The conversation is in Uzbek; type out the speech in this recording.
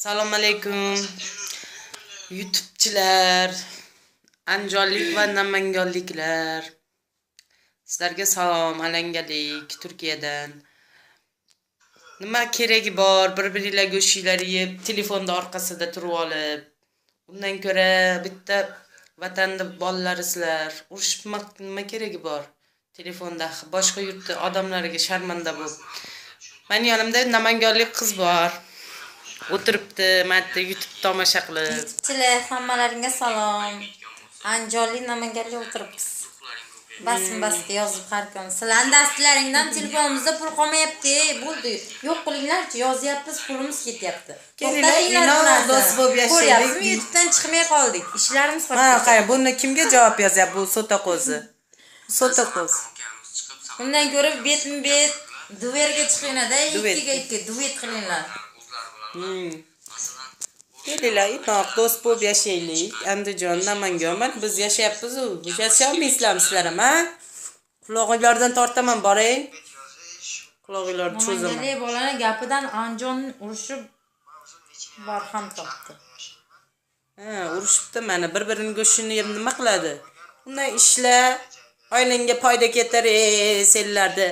Assalomu alaykum. YouTube'chilar, andijonlik va namanganliklar. Sizlarga salom, alangalik Turkiyadan. Nima keragi bor? Bir-biringlar go'shinglar yeb, telefonda orqasida turib olib. Undan ko'ra bitta vatanda bolalari sizlar urushmak nima keragi bor? Telefonda boshqa yurtda odamlarga sharmanda bo'lib. Meni yonimda namanganlik qiz bor. O'tiribdi, mana YouTube tomosha qilib. YouTube'chilar, hammalaringga salom. Andijonli Namanganli o'tiribmiz. Basma-basga yozib har kun. Sizlarning dastlaringdan telefonimizda pul qolmayapti. Bo'ldi. Yo'q qilinglarchi, yozyapmiz, pulimiz ketyapti. Kelinglar, do'st bo'lib yashaylik. YouTube'dan chiqmay qoldik. Ishlarimiz Ha, qay, buni kimga javob yozyapti bu sota qo'zi? Sota qo'zi. Undan ko'ra betma-bet duverga chiqinglar-da, ikkiga ikki duet qilinglar. Kelinglar, inoq do'st bo'lib yashaylik. Andijon, Namangan, mana biz yashayapmiz-ku. Yashayolmaysizlarmi sizlar ham, ha? Quloqinglardan tortaman, boring. Quloqinglarni cho'zaman. Namanganlik bolalar gapidan Andijonning urushi barham topdi. Ha, urushibdi mana, bir-birining go'shtini yeb nima qiladi? Undan ishla, oilangga foyda keltir, senlarda.